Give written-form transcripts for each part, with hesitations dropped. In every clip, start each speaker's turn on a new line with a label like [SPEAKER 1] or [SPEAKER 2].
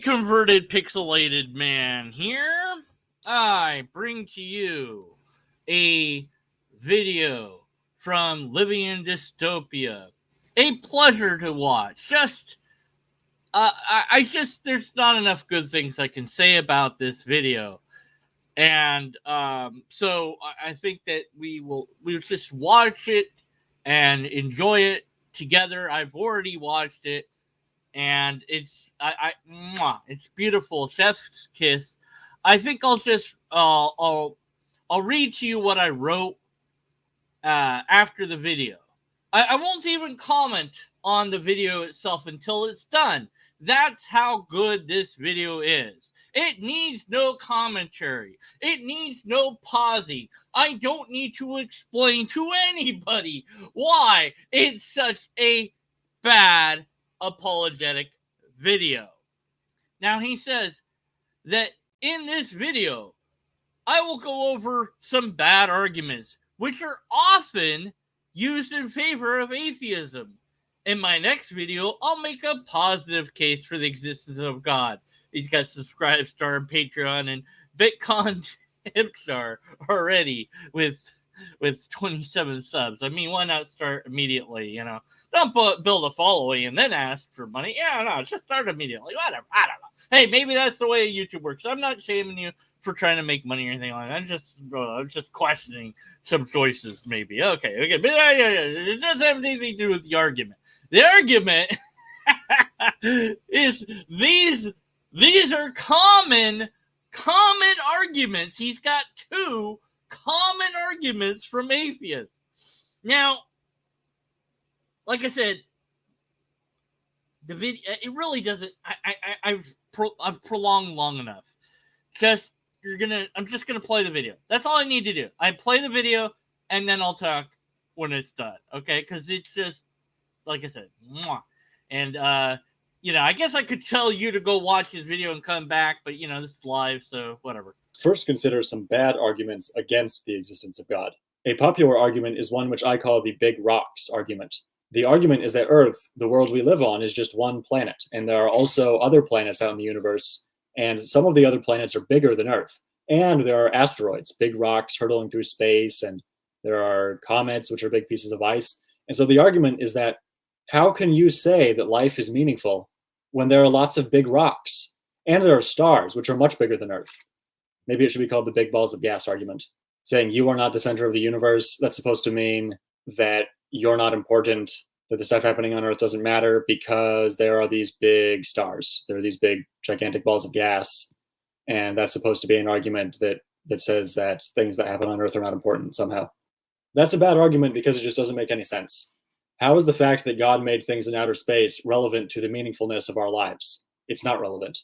[SPEAKER 1] converted pixelated man here. I bring to you a video from Living in Dystopia. A pleasure to watch. There's not enough good things I can say about this video. And so I think that we'll just watch it and enjoy it together. I've already watched it, and it's beautiful. Chef's kiss. I think I'll read to you what I wrote after the video. I won't even comment on the video itself until it's done. That's how good this video is. It needs no commentary. It needs no pausing. I don't need to explain to anybody why it's such a bad apologetic video. Now, he says that in this video, I will go over some bad arguments, which are often used in favor of atheism. In my next video, I'll make a positive case for the existence of God. He's got Subscribestar and Patreon and Bitcoin Hipstar already with 27 subs. I mean, why not start immediately, you know? Don't build a following and then ask for money. Yeah, no, just start immediately. Whatever, I don't know. Hey, maybe that's the way YouTube works. I'm not shaming you for trying to make money or anything like that. I'm just questioning some choices, maybe. Okay. But it doesn't have anything to do with the argument. The argument is these are common arguments. He's got two common arguments from atheists. Now, like I said, the video, it really doesn't. I've prolonged long enough. I'm just gonna play the video. That's all I need to do. I play the video and then I'll talk when it's done. Okay, because it's just like I said, and I guess I could tell you to go watch this video and come back, but this is live, so whatever.
[SPEAKER 2] First, consider some bad arguments against the existence of God. A popular argument is one which I call the big rocks argument. The argument is that Earth, the world we live on, is just one planet, and there are also other planets out in the universe, and some of the other planets are bigger than Earth. And there are asteroids, big rocks hurtling through space, and there are comets, which are big pieces of ice. And so the argument is that how can you say that life is meaningful when there are lots of big rocks? And there are stars, which are much bigger than Earth. Maybe it should be called the big balls of gas argument. Saying you are not the center of the universe, that's supposed to mean that you're not important, that the stuff happening on Earth doesn't matter because there are these big stars. There are these big, gigantic balls of gas. And that's supposed to be an argument that says that things that happen on Earth are not important somehow. That's a bad argument because it just doesn't make any sense. How is the fact that God made things in outer space relevant to the meaningfulness of our lives? It's not relevant.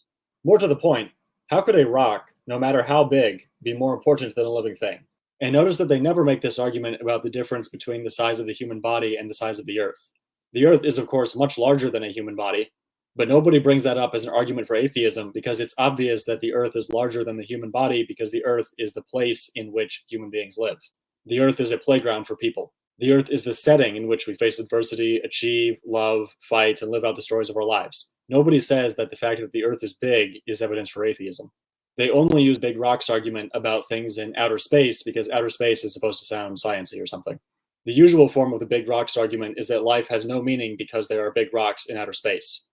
[SPEAKER 2] More to the point, how could a rock, no matter how big, be more important than a living thing? And notice that they never make this argument about the difference between the size of the human body and the size of the Earth. The Earth is, of course, much larger than a human body, but nobody brings that up as an argument for atheism because it's obvious that the Earth is larger than the human body because the Earth is the place in which human beings live. The Earth is a playground for people. The Earth is the setting in which we face adversity, achieve, love, fight, and live out the stories of our lives. Nobody says that the fact that the Earth is big is evidence for atheism. They only use big rocks argument about things in outer space because outer space is supposed to sound sciencey or something. The usual form of the big rocks argument is that life has no meaning because there are big rocks in outer space.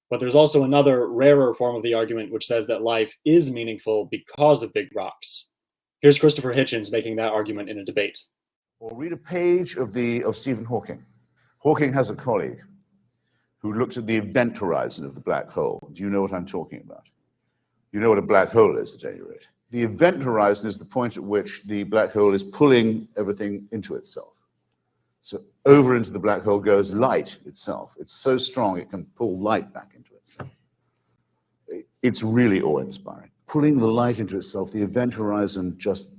[SPEAKER 2] But there's also another rarer form of the argument which says that life is meaningful because of big rocks. Here's Christopher Hitchens making that argument in a debate.
[SPEAKER 3] Or read a page of Stephen Hawking. Hawking has a colleague who looked at the event horizon of the black hole. Do you know what I'm talking about? You know what a black hole is, at any rate. The event horizon is the point at which the black hole is pulling everything into itself. So over into the black hole goes light itself. It's so strong it can pull light back into itself. It's really awe-inspiring. Pulling the light into itself, the event horizon just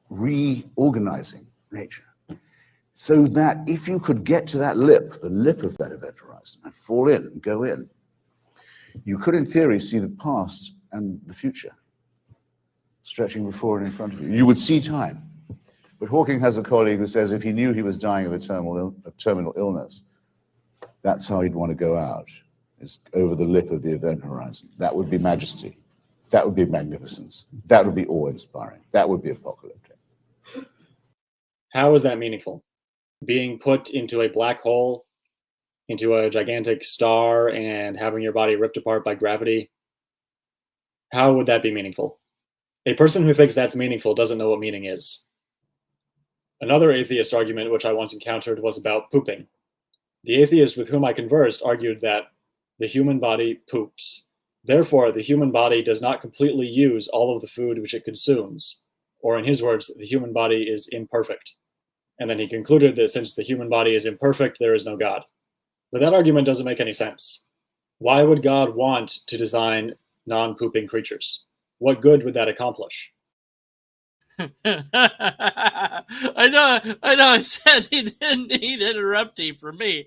[SPEAKER 3] reorganizing nature. So that if you could get to that lip, the lip of that event horizon, and fall in and go in, you could, in theory, see the past and the future stretching before and in front of you. You would see time. But Hawking has a colleague who says if he knew he was dying of a terminal illness, that's how he'd want to go out. It's over the lip of the event horizon. That would be majesty. That would be magnificence. That would be awe-inspiring. That would be apocalyptic.
[SPEAKER 2] How is that meaningful? Being put into a black hole, into a gigantic star, and having your body ripped apart by gravity? How would that be meaningful? A person who thinks that's meaningful doesn't know what meaning is. Another atheist argument which I once encountered was about pooping. The atheist with whom I conversed argued that the human body poops. Therefore, the human body does not completely use all of the food which it consumes, or in his words, the human body is imperfect. And then he concluded that since the human body is imperfect, there is no God. But that argument doesn't make any sense. Why would God want to design non-pooping creatures? What good would that accomplish?
[SPEAKER 1] I know. I said he didn't need interrupting for me.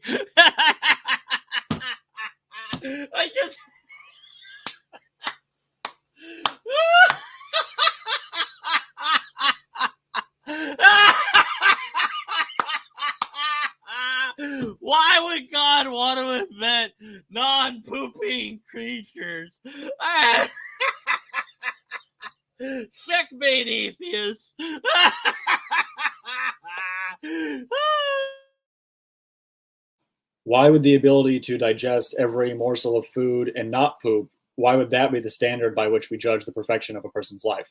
[SPEAKER 1] I just. Why would God want to invent non-pooping creatures? Checkmate, atheist.
[SPEAKER 2] Why would the ability to digest every morsel of food and not poop, why would that be the standard by which we judge the perfection of a person's life?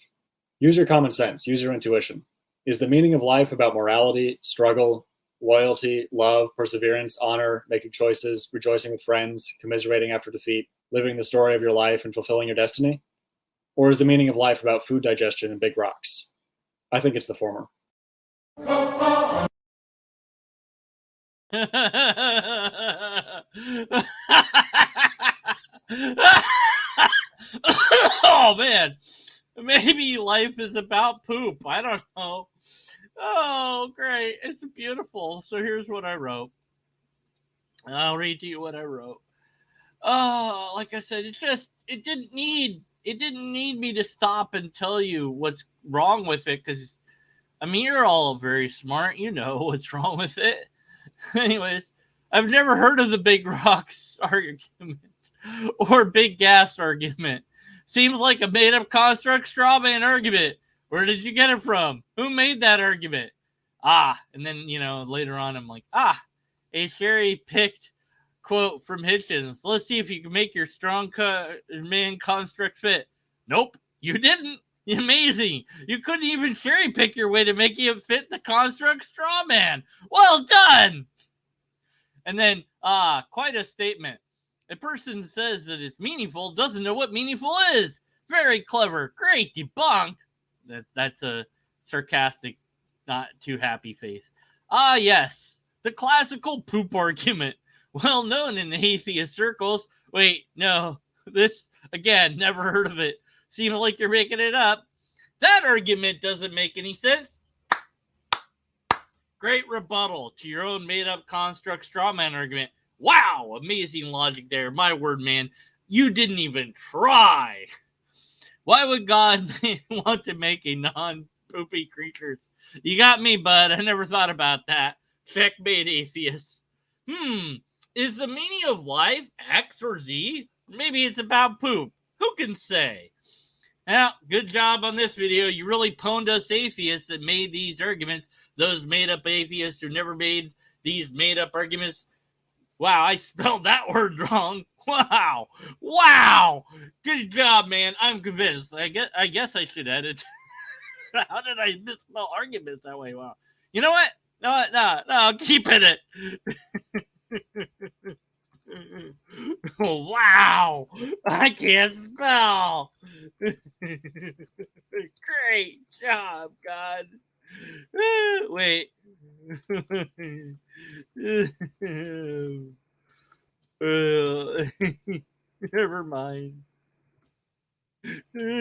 [SPEAKER 2] Use your common sense, use your intuition. Is the meaning of life about morality, struggle, loyalty, love, perseverance, honor, making choices, rejoicing with friends, commiserating after defeat, living the story of your life and fulfilling your destiny? Or is the meaning of life about food digestion and big rocks? I think it's the former.
[SPEAKER 1] Oh man, maybe life is about poop. I don't know. Oh, great. It's beautiful. So here's what I wrote. I'll read to you what I wrote. Oh, like I said, it didn't need me to stop and tell you what's wrong with it, because I mean, you're all very smart. You know what's wrong with it. Anyways, I've never heard of the big rocks argument or big gas argument. Seems like a made up construct straw man argument. Where did you get it from? Who made that argument? And then, later on, I'm like, a cherry picked quote from Hitchens. Let's see if you can make your strong man construct fit. Nope, you didn't. Amazing. You couldn't even cherry pick your way to make it fit the construct straw man. Well done. And then, quite a statement. A person says that it's meaningful, doesn't know what meaningful is. Very clever. Great debunk. That's a sarcastic, not too happy face. Yes. The classical poop argument. Well known in atheist circles. Wait, no. This, again, never heard of it. Seems like you're making it up. That argument doesn't make any sense. Great rebuttal to your own made-up construct straw man argument. Wow, amazing logic there. My word, man. You didn't even try. Why would God want to make a non-poopy creature? You got me, bud. I never thought about that. Checkmate, atheist. Is the meaning of life X or Z? Maybe it's about poop. Who can say? Well, good job on this video. You really pwned us atheists that made these arguments. Those made-up atheists who never made these made-up arguments. Wow, I spelled that word wrong. Wow. Good job, man. I'm convinced. I guess I should edit. How did I misspell arguments that way? Wow. You know what? No, keep in it. Wow. I can't spell. Great job, God. Wait. Never mind. This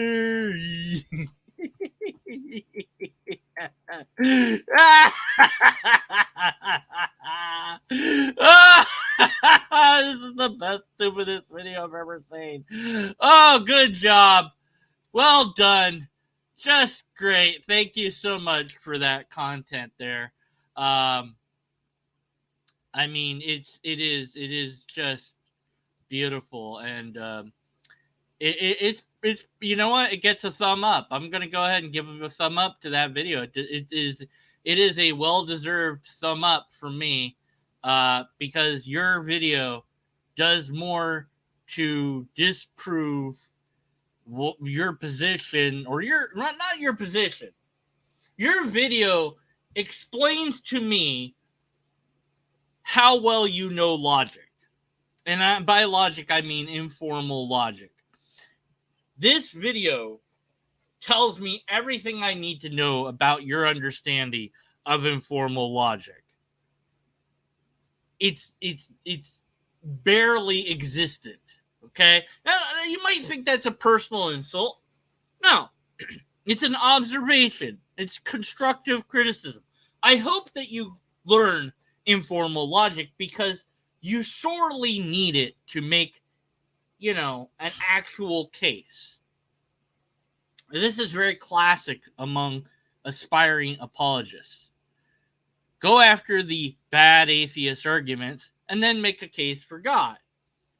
[SPEAKER 1] is the best stupidest video I've ever seen. Oh, good job. Well done. Just great. Thank you so much for that content there. I mean, it is just beautiful, and it's you know what, it gets a thumb up. I'm gonna go ahead and give it a thumb up to that video. It is a well deserved thumb up for me, because your video does more to disprove your position, or not your position. Your video explains to me how well you know logic. And by logic, I mean informal logic. This video tells me everything I need to know about your understanding of informal logic. It's barely existent. Okay? Now, you might think that's a personal insult. No. It's an observation. It's constructive criticism. I hope that you learn informal logic, because you sorely need it to make, an actual case. This is very classic among aspiring apologists. Go after the bad atheist arguments and then make a case for God.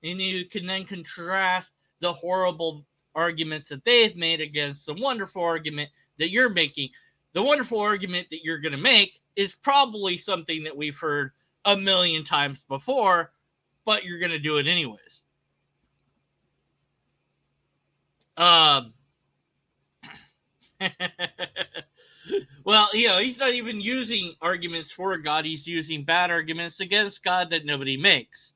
[SPEAKER 1] And you can then contrast the horrible arguments that they've made against the wonderful argument that you're making. The wonderful argument that you're going to make is probably something that we've heard a million times before, but you're going to do it anyways. Well, he's not even using arguments for God. He's using bad arguments against God that nobody makes.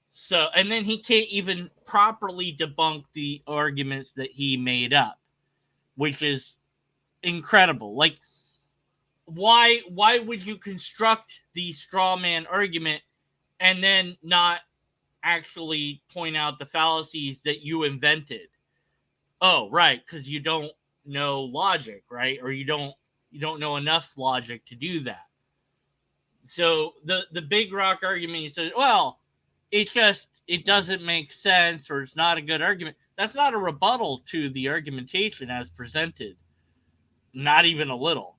[SPEAKER 1] So, and then he can't even properly debunk the arguments that he made up, which is incredible. Like, why would you construct the straw man argument and then not actually point out the fallacies that you invented? Oh, right, because you don't know logic, right? Or you don't know enough logic to do that. So the big rock argument, you said, well, it doesn't make sense, or it's not a good argument. That's not a rebuttal to the argumentation as presented. Not even a little.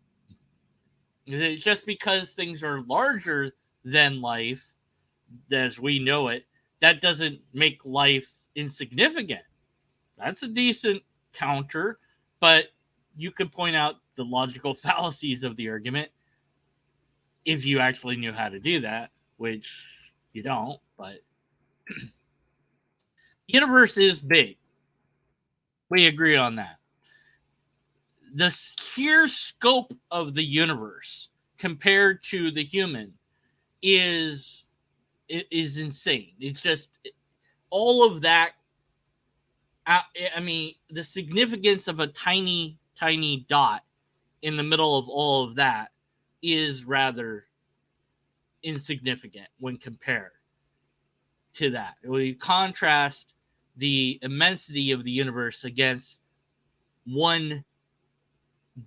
[SPEAKER 1] It's just because things are larger than life, as we know it, that doesn't make life insignificant. That's a decent counter, but you could point out the logical fallacies of the argument if you actually knew how to do that, which you don't, but the universe is big. We agree on that. The sheer scope of the universe compared to the human is insane. It's just all of that. I mean, the significance of a tiny, tiny dot in the middle of all of that is rather insignificant when compared to that. When you contrast the immensity of the universe against one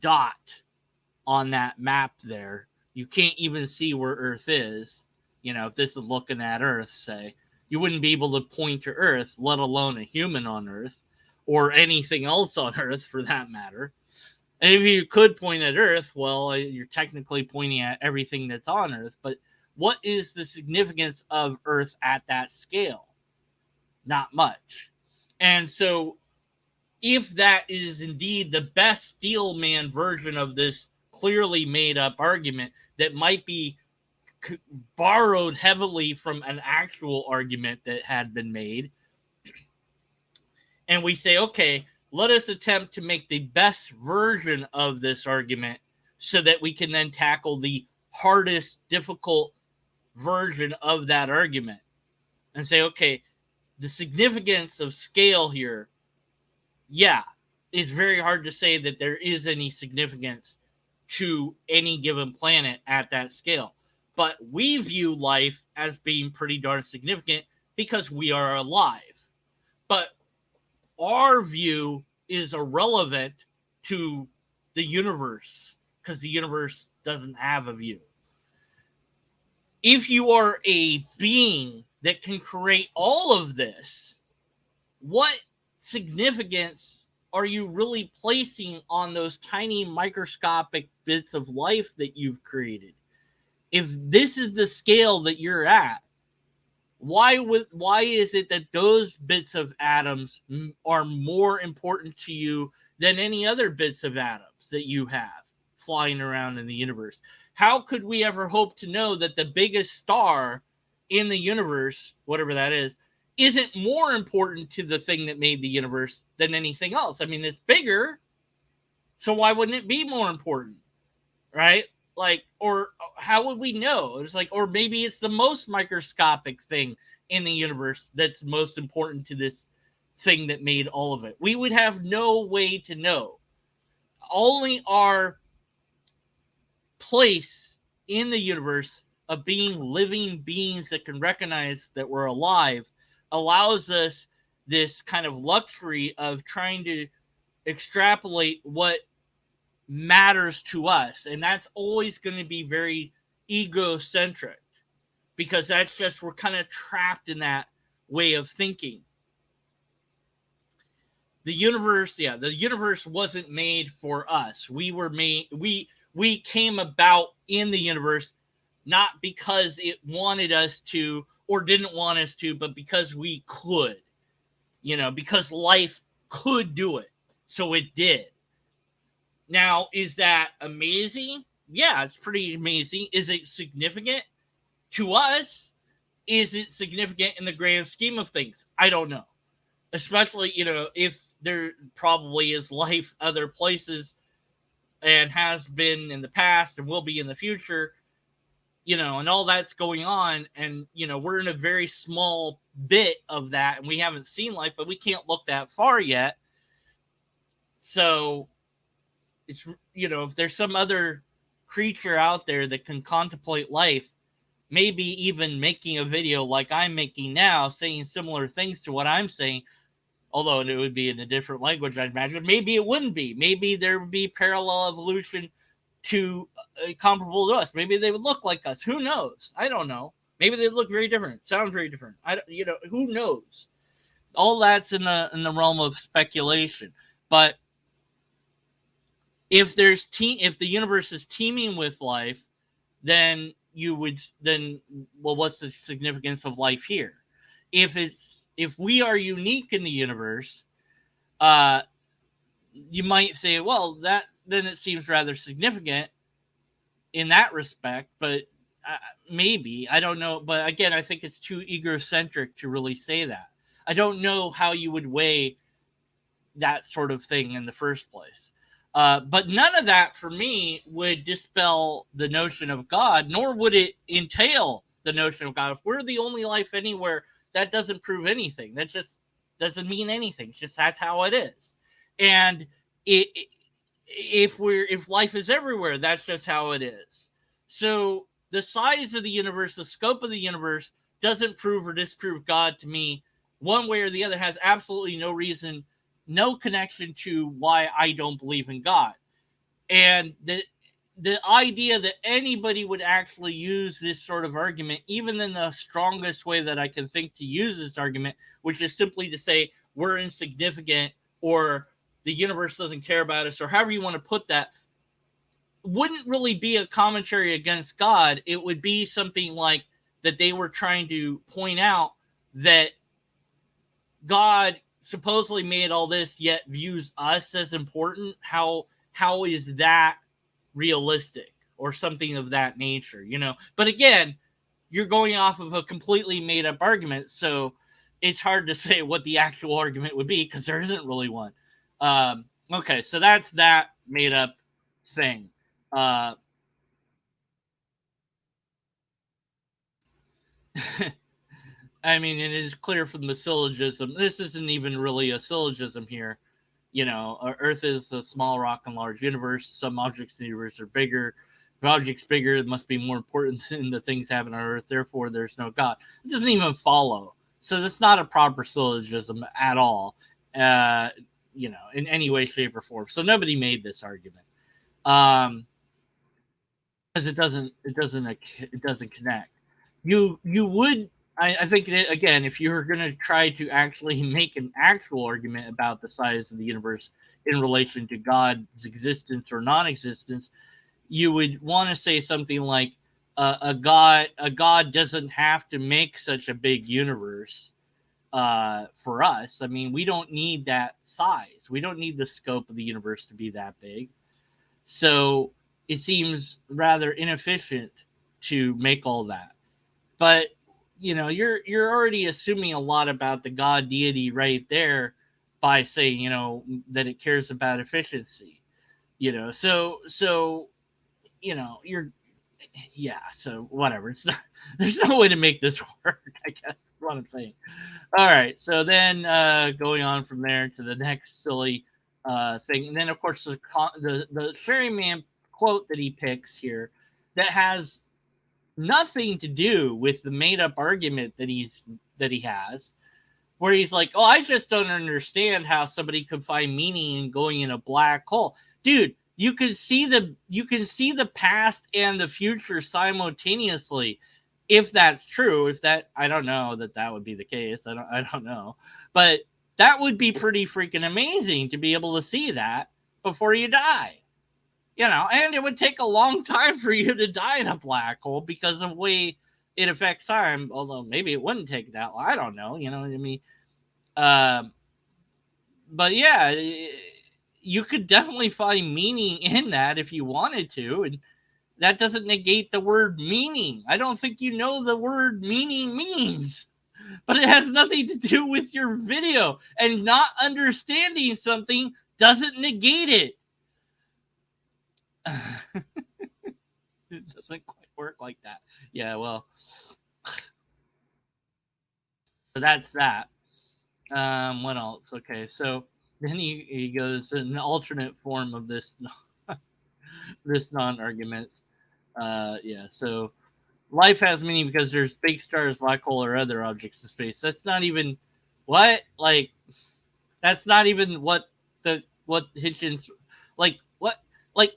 [SPEAKER 1] dot on that map there, you can't even see where Earth is. If this is looking at Earth, say, you wouldn't be able to point to Earth, let alone a human on Earth, or anything else on Earth for that matter. And if you could point at Earth, well, you're technically pointing at everything that's on Earth, but what is the significance of Earth at that scale? Not much. And so, if that is indeed the best Steelman version of this clearly made up argument that might be borrowed heavily from an actual argument that had been made, and we say, okay, let us attempt to make the best version of this argument so that we can then tackle the hardest, difficult version of that argument and say, okay, the significance of scale here, it's very hard to say that there is any significance to any given planet at that scale. But we view life as being pretty darn significant because we are alive. But our view is irrelevant to the universe because the universe doesn't have a view. If you are a being that can create all of this, what significance are you really placing on those tiny microscopic bits of life that you've created? If this is the scale that you're at, why is it that those bits of atoms are more important to you than any other bits of atoms that you have flying around in the universe? How could we ever hope to know that the biggest star in the universe, whatever that is, isn't more important to the thing that made the universe than anything else? I mean, it's bigger, so why wouldn't it be more important, right? Like, or how would we know? It's like, or maybe it's the most microscopic thing in the universe that's most important to this thing that made all of it. We would have no way to know. Only our place in the universe of being living beings that can recognize that we're alive allows us this kind of luxury of trying to extrapolate what matters to us. And that's always going to be very egocentric, because that's just, we're kind of trapped in that way of thinking. The universe wasn't made for us. We came about in the universe not because it wanted us to or didn't want us to, but because we could, because life could do it. So it did. Now, is that amazing? Yeah, it's pretty amazing. Is it significant to us? Is it significant in the grand scheme of things? I don't know. Especially, if there probably is life other places and has been in the past and will be in the future, and all that's going on. And, we're in a very small bit of that and we haven't seen life, but we can't look that far yet. So it's, if there's some other creature out there that can contemplate life, maybe even making a video like I'm making now, saying similar things to what I'm saying, although it would be in a different language, I'd imagine. Maybe it wouldn't be. Maybe there would be parallel evolution to comparable to us. Maybe they would look like us. Who knows? I don't know. Maybe they look very different. Sound very different. Who knows? All that's in the realm of speculation. But if the universe is teeming with life, then what's the significance of life here? If we are unique in the universe, you might say, well, then it seems rather significant in that respect. But maybe, I don't know. But again, I think it's too egocentric to really say that. I don't know how you would weigh that sort of thing in the first place. But none of that for me would dispel the notion of God, nor would it entail the notion of God. If we're the only life anywhere, that doesn't prove anything. That just doesn't mean anything. It's just, that's how it is. And if life is everywhere, that's just how it is. So the size of the universe, the scope of the universe, doesn't prove or disprove God to me. One way or the other has absolutely no reason, no connection to why I don't believe in God. And the idea that anybody would actually use this sort of argument, even in the strongest way that I can think to use this argument, which is simply to say we're insignificant or the universe doesn't care about us, or however you want to put that, wouldn't really be a commentary against God. It would be something like that they were trying to point out that God supposedly made all this, yet views us as important. How is that realistic, or something of that nature? But again, you're going off of a completely made up argument, so it's hard to say what the actual argument would be, because there isn't really one. Okay, so that's that made up thing. I mean, it is clear from the syllogism. This isn't even really a syllogism here. Earth is a small rock in a large universe. Some objects in the universe are bigger. If objects bigger, it must be more important than the things happening on Earth. Therefore, there's no God. It doesn't even follow. So that's not a proper syllogism at all. In any way, shape, or form. So nobody made this argument. Because it doesn't connect. You would. I think that, again, if you're going to try to actually make an actual argument about the size of the universe in relation to God's existence or non-existence, you would want to say something like, a god doesn't have to make such a big universe for us. I mean, we don't need that size. We don't need the scope of the universe to be that big. So it seems rather inefficient to make all that. But you're already assuming a lot about the god deity right there by saying that it cares about efficiency. So you're so whatever. It's not there's no way to make this work, I guess is what I'm saying. All right, so then going on from there to the next silly thing, and then of course the ferryman quote that he picks here that has nothing to do with the made up argument that he has, where he's like, "Oh, I just don't understand how somebody could find meaning in going in a black hole." Dude, you can see the past and the future simultaneously. If that's true, I don't know that would be the case. I don't know. But that would be pretty freaking amazing to be able to see that before you die. And it would take a long time for you to die in a black hole because of the way it affects time. Although maybe it wouldn't take that long. I don't know. You know what I mean? But yeah, you could definitely find meaning in that if you wanted to. And that doesn't negate the word meaning. I don't think you know the word meaning means. But it has nothing to do with your video. And not understanding something doesn't negate it. It doesn't quite work like that. Yeah, well. So that's that. What else? Okay, so then he goes an alternate form of this this non-argument. Yeah, so life has meaning because there's big stars, black hole, or other objects in space. That's not even what that's not even what Hitchens what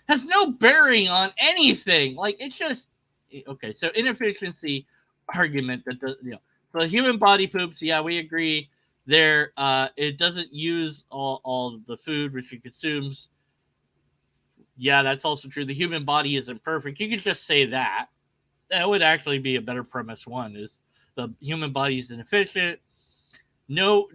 [SPEAKER 1] has no bearing on anything. It's just okay. So inefficiency argument that so the human body poops. Yeah, we agree there. It doesn't use all the food which it consumes. Yeah, that's also true. The human body isn't perfect. You could just say that. That would actually be a better premise. One is the human body is inefficient. No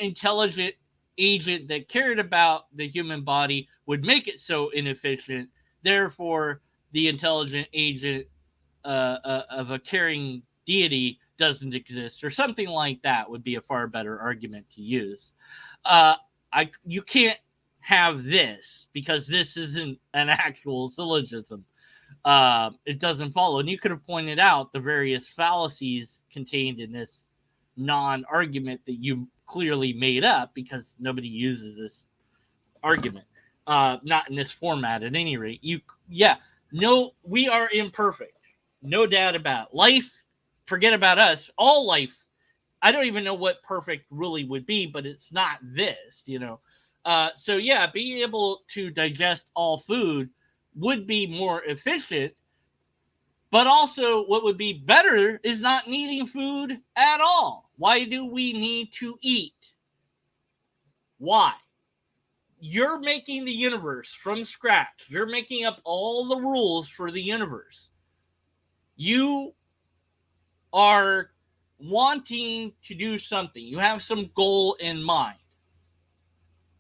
[SPEAKER 1] intelligent agent that cared about the human body would make it so inefficient. Therefore, the intelligent agent of a caring deity doesn't exist, or something like that would be a far better argument to use. You can't have this because this isn't an actual syllogism. It doesn't follow. And you could have pointed out the various fallacies contained in this non-argument that you clearly made up because nobody uses this argument. Not in this format at any rate. We are imperfect. No doubt about it. Life, forget about us. All life, I don't even know what perfect really would be, but it's not this, So yeah, being able to digest all food would be more efficient, but also what would be better is not needing food at all. Why do we need to eat? Why? You're making the universe from scratch. You're making up all the rules for the universe. You are wanting to do something. You have some goal in mind.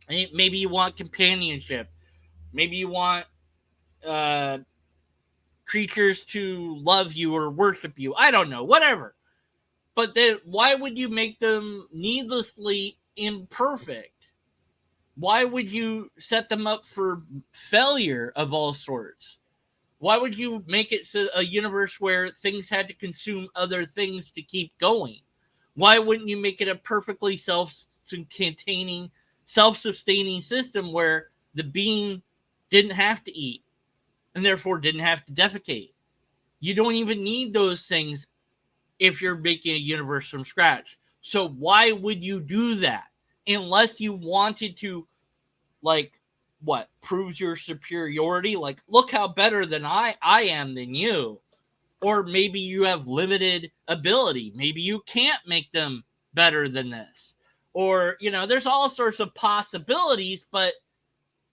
[SPEAKER 1] Maybe you want companionship. Maybe you want creatures to love you or worship you. I don't know, whatever. But then why would you make them needlessly imperfect? Why would you set them up for failure of all sorts? Why would you make it a universe where things had to consume other things to keep going? Why wouldn't you make it a perfectly self-sustaining system where the being didn't have to eat and therefore didn't have to defecate? You don't even need those things if you're making a universe from scratch. So why would you do that? Unless you wanted to, prove your superiority? Look how better than I am than you. Or maybe you have limited ability. Maybe you can't make them better than this. Or, there's all sorts of possibilities. But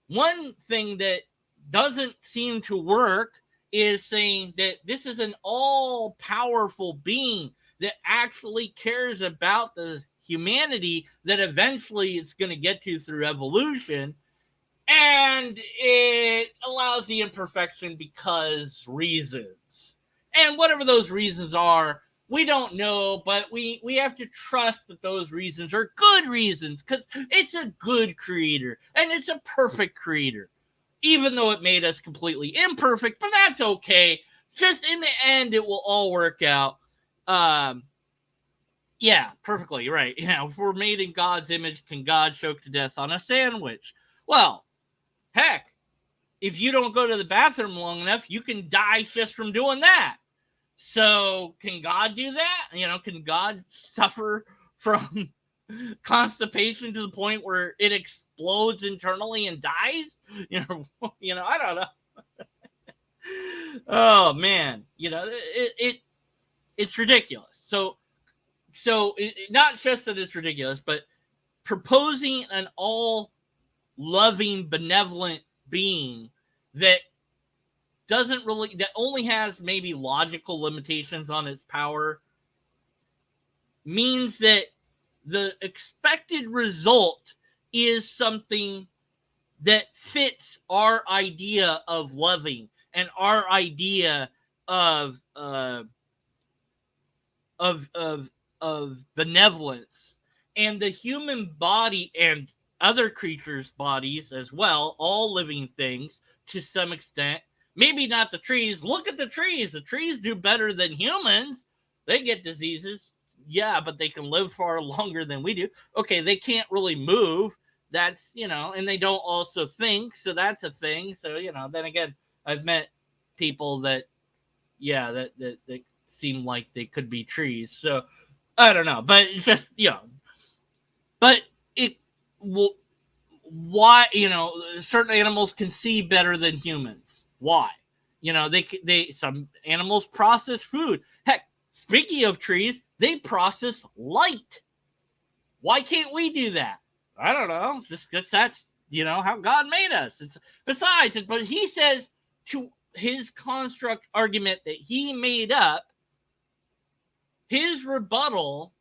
[SPEAKER 1] one thing that doesn't seem to work is saying that this is an all-powerful being that actually cares about the humanity that eventually it's going to get to through evolution, and it allows the imperfection because reasons. And whatever those reasons are, we don't know, but we have to trust that those reasons are good reasons, because it's a good creator and it's a perfect creator, even though it made us completely imperfect, but that's okay. Just in the end, it will all work out. Yeah, perfectly right. If we're made in God's image, can God choke to death on a sandwich? Well, heck, if you don't go to the bathroom long enough, you can die just from doing that. So can God do that? Can God suffer from constipation to the point where it explodes internally and dies? I don't know. Oh man, it's ridiculous. So not just that it's ridiculous, but proposing an all loving, benevolent being that only has maybe logical limitations on its power means that the expected result is something that fits our idea of loving and our idea of benevolence. And the human body and other creatures' bodies as well, all living things to some extent, maybe not the trees. Look at the trees. The trees do better than humans. They get diseases, yeah, but they can live far longer than we do. Okay, they can't really move. That's, and they don't also think, so that's a thing. So, then again, I've met people that, yeah, that seem like they could be trees. So, I don't know, but it's just, but it will, why, certain animals can see better than humans. Why? Some animals process food. Heck, speaking of trees, they process light. Why can't we do that? I don't know. Just because that's, how God made us. But he says to his construct argument that he made up, his rebuttal,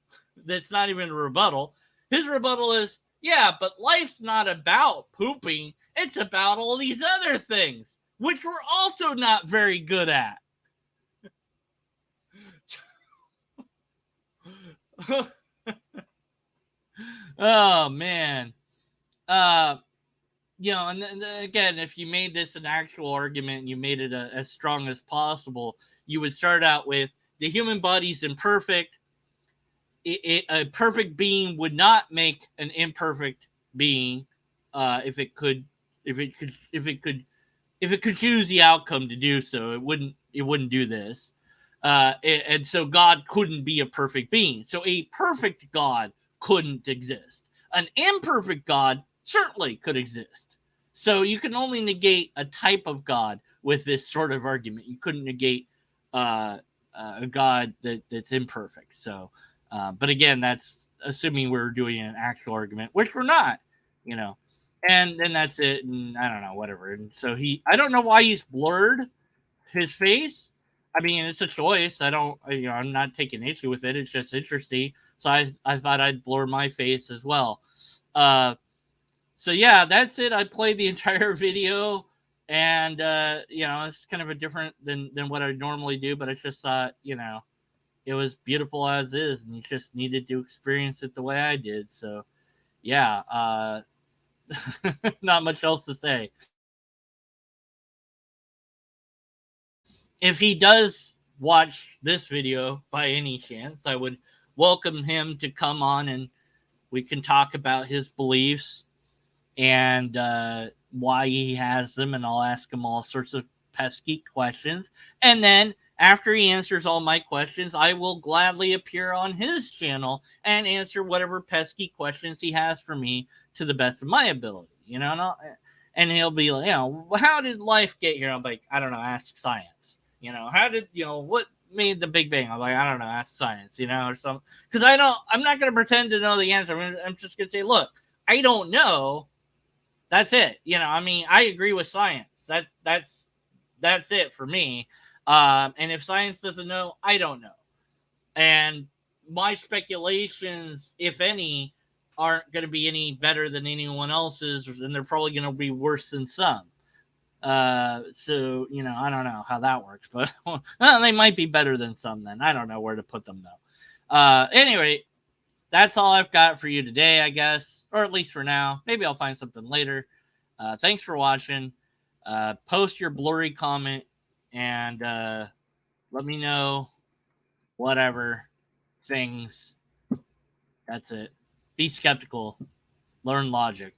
[SPEAKER 1] that's not even a rebuttal, his rebuttal is, yeah, but life's not about pooping. It's about all these other things, which we're also not very good at. Oh, man. And again, if you made this an actual argument and you made it as strong as possible, you would start out with the human body's imperfect. A perfect being would not make an imperfect being if it could choose the outcome to do so. It wouldn't do this, and so God couldn't be a perfect being. So a perfect God couldn't exist. An imperfect God certainly could exist. So you can only negate a type of God with this sort of argument. You couldn't negate a God that's imperfect. So. But again, that's assuming we're doing an actual argument, which we're not, and then that's it. And I don't know, whatever. And so I don't know why he's blurred his face. I mean, it's a choice. I'm not taking issue with it. It's just interesting. So I thought I'd blur my face as well. So yeah, that's it. I played the entire video, and it's kind of a different than what I normally do, but I just thought, it was beautiful as is, and you just needed to experience it the way I did. So, yeah, not much else to say. If he does watch this video by any chance, I would welcome him to come on and we can talk about his beliefs and why he has them, and I'll ask him all sorts of pesky questions. And then after he answers all my questions, I will gladly appear on his channel and answer whatever pesky questions he has for me to the best of my ability, and he'll be like, how did life get here? I'm like, I don't know, ask science. How did, what made the Big Bang? I'm like, I don't know, ask science, or something. Because I'm not going to pretend to know the answer. I'm just going to say, look, I don't know. That's it. I agree with science. That's it for me. And if science doesn't know, I don't know. And my speculations, if any, aren't going to be any better than anyone else's, and they're probably going to be worse than some. So, I don't know how that works, but well, they might be better than some then. I don't know where to put them, though. Anyway, that's all I've got for you today, I guess, or at least for now. Maybe I'll find something later. Thanks for watching. Post your blurry comment and let me know whatever things. That's it. Be skeptical. Learn logic.